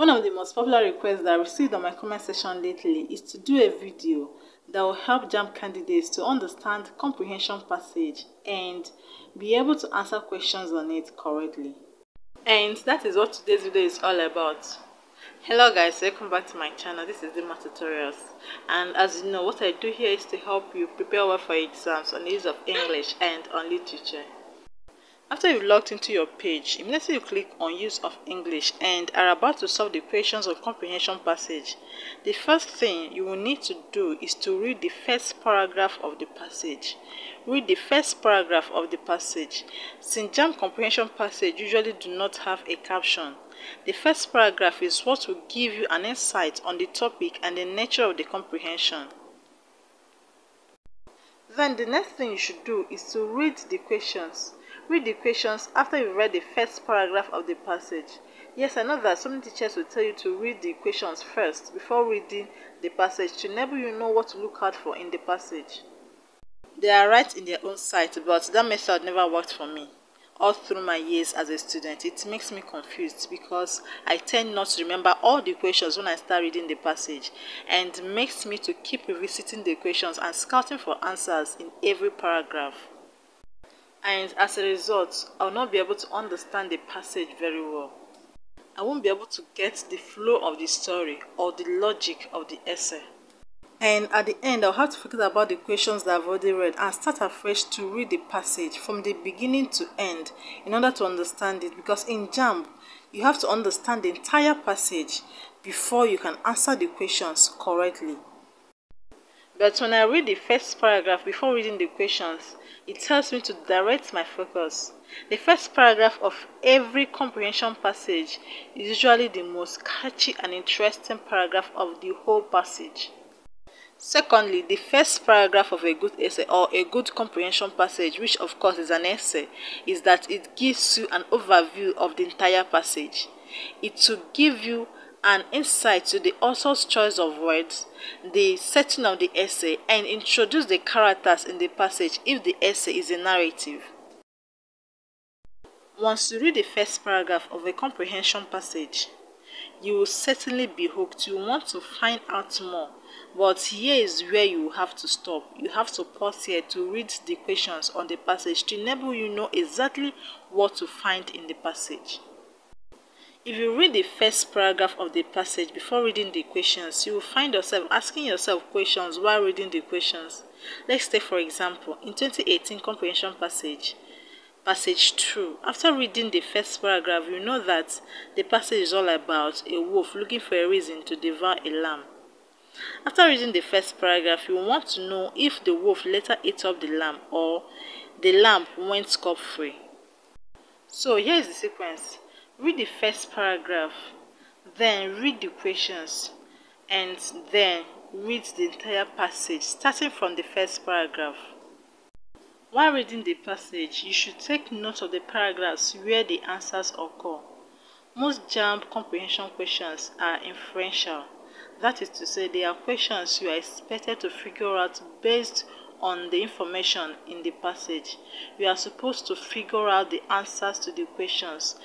One of the most popular requests that I received on my comment section lately is to do a video that will help JAMB candidates to understand comprehension passage and be able to answer questions on it correctly. And that is what today's video is all about. Hello guys, welcome back to my channel. This is Dima Tutorials, and as you know, what I do here is to help you prepare well for exams on the use of English and on literature. After you've logged into your page, immediately you click on Use of English and are about to solve the questions on comprehension passage. The first thing you will need to do is to read the first paragraph of the passage. Read the first paragraph of the passage. Since JAMB comprehension passage usually do not have a caption, the first paragraph is what will give you an insight on the topic and the nature of the comprehension. Then the next thing you should do is to read the questions. Read the questions after you've read the first paragraph of the passage. Yes, I know that some teachers will tell you to read the questions first before reading the passage to enable you know what to look out for in the passage. They are right in their own sight, but that method never worked for me. All through my years as a student, it makes me confused because I tend not to remember all the questions when I start reading the passage, and makes me to keep revisiting the questions and scouting for answers in every paragraph. And as a result, I will not be able to understand the passage very well. I won't be able to get the flow of the story or the logic of the essay. And at the end, I'll have to forget about the questions that I've already read and start afresh to read the passage from the beginning to end in order to understand it, because in JAMB, you have to understand the entire passage before you can answer the questions correctly. But when I read the first paragraph before reading the questions, it tells me to direct my focus. The first paragraph of every comprehension passage is usually the most catchy and interesting paragraph of the whole passage. Secondly, the first paragraph of a good essay or a good comprehension passage, which of course is an essay, is that it gives you an overview of the entire passage. It will give you an insight to the author's choice of words, the setting of the essay, and introduce the characters in the passage if the essay is a narrative. Once you read the first paragraph of a comprehension passage, you will certainly be hooked. You want to find out more, but here is where you have to stop. You have to pause here to read the questions on the passage to enable you know exactly what to find in the passage. If you read the first paragraph of the passage before reading the questions, you will find yourself asking yourself questions while reading the questions. Let's take for example, in 2018 comprehension passage 2. After reading the first paragraph, you know that the passage is all about a wolf looking for a reason to devour a lamb. After reading the first paragraph, you want to know if the wolf later ate up the lamb or the lamb went scot-free. So here is the sequence. Read the first paragraph, then read the questions, and then read the entire passage starting from the first paragraph. While reading the passage, you should take note of the paragraphs where the answers occur. Most JAMB comprehension questions are inferential. That is to say, they are questions you are expected to figure out based on the information in the passage. You are supposed to figure out the answers to the questions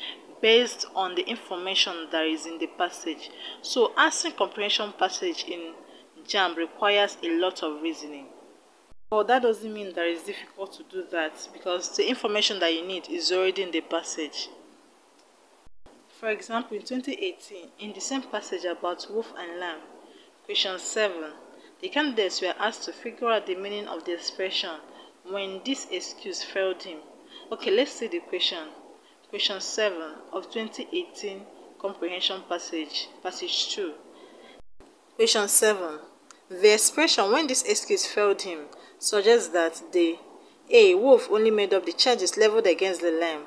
based on the information that is in the passage. So answering comprehension passage in JAMB requires a lot of reasoning. But that doesn't mean that it's difficult to do that, because the information that you need is already in the passage. For example, in 2018, in the same passage about wolf and lamb, question 7, the candidates were asked to figure out the meaning of the expression "when this excuse failed him." Okay, let's see the question. Question 7 of 2018 comprehension passage 2. Question 7. The expression "when this excuse failed him" suggests that the A. Wolf only made up the charges leveled against the lamb.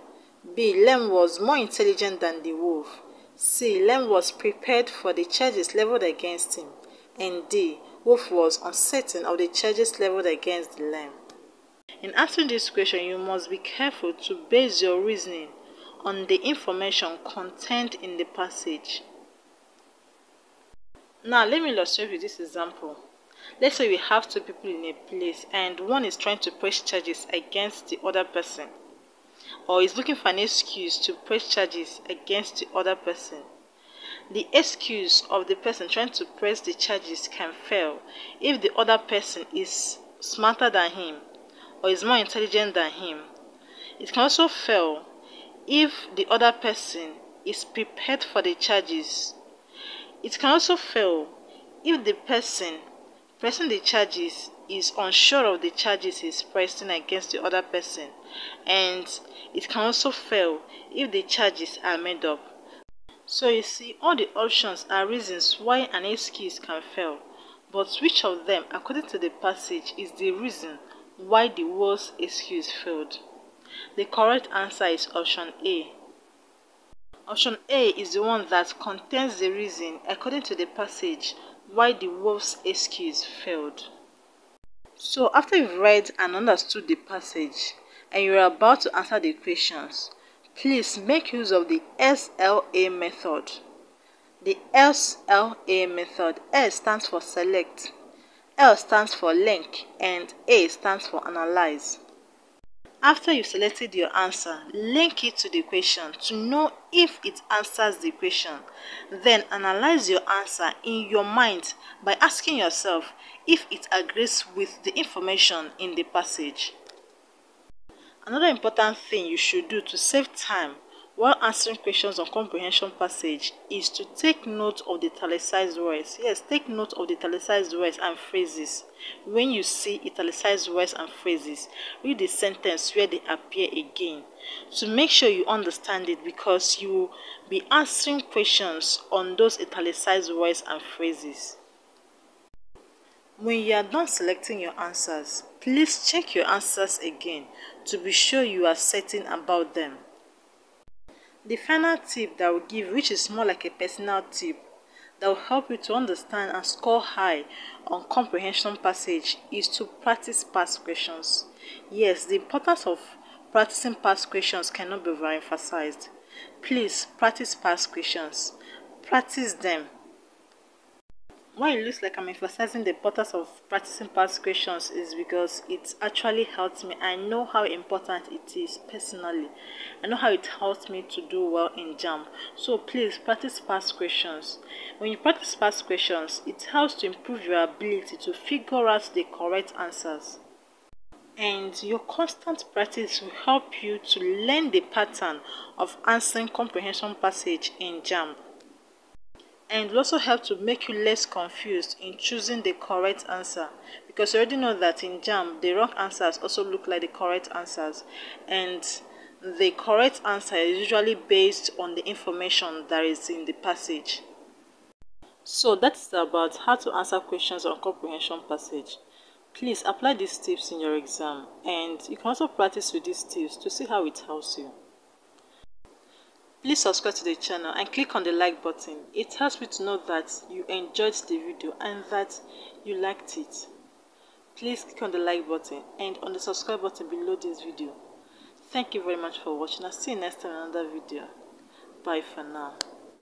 B. Lamb was more intelligent than the wolf. C. Lamb was prepared for the charges leveled against him. And D. Wolf was uncertain of the charges leveled against the lamb. In answering this question, you must be careful to base your reasoning on the information contained in the passage. Now, let me illustrate with this example. Let's say we have two people in a place and one is trying to press charges against the other person, or is looking for an excuse to press charges against the other person. The excuse of the person trying to press the charges can fail if the other person is smarter than him or is more intelligent than him. It can also fail if the other person is prepared for the charges. It can also fail if the person pressing the charges is unsure of the charges he's pressing against the other person, and it can also fail if the charges are made up. So you see, all the options are reasons why an excuse can fail, but which of them, according to the passage, is the reason why the worst excuse failed? The correct answer is option A. Option A is the one that contains the reason, according to the passage, why the wolf's excuse failed. So after you've read and understood the passage and you're about to answer the questions, please make use of the SLA method. The SLA method: S stands for select, L stands for link, and A stands for analyze. After you've selected your answer, link it to the question to know if it answers the question. Then analyze your answer in your mind by asking yourself if it agrees with the information in the passage. Another important thing you should do to save time while answering questions on comprehension passage is to take note of the italicized words. Yes, take note of the italicized words and phrases. When you see italicized words and phrases, read the sentence where they appear again to make sure you understand it, because you will be answering questions on those italicized words and phrases. When you are done selecting your answers, please check your answers again to be sure you are certain about them. The final tip that I will give, which is more like a personal tip that will help you to understand and score high on comprehension passage, is to practice past questions. Yes, the importance of practicing past questions cannot be overemphasized. Please practice past questions. Practice them. Why it looks like I'm emphasizing the importance of practicing past questions is because it actually helps me. I know how important it is personally. I know how it helps me to do well in JAMB. So please practice past questions. When you practice past questions, it helps to improve your ability to figure out the correct answers. And your constant practice will help you to learn the pattern of answering comprehension passage in JAMB. And will also help to make you less confused in choosing the correct answer, because you already know that in JAMB the wrong answers also look like the correct answers, and the correct answer is usually based on the information that is in the passage. So that's about how to answer questions on comprehension passage. Please apply these tips in your exam, and you can also practice with these tips to see how it helps you. Please subscribe to the channel and click on the like button. It helps me to know that you enjoyed the video and that you liked it. Please click on the like button and on the subscribe button below this video. Thank you very much for watching. I'll see you next time in another video. Bye for now.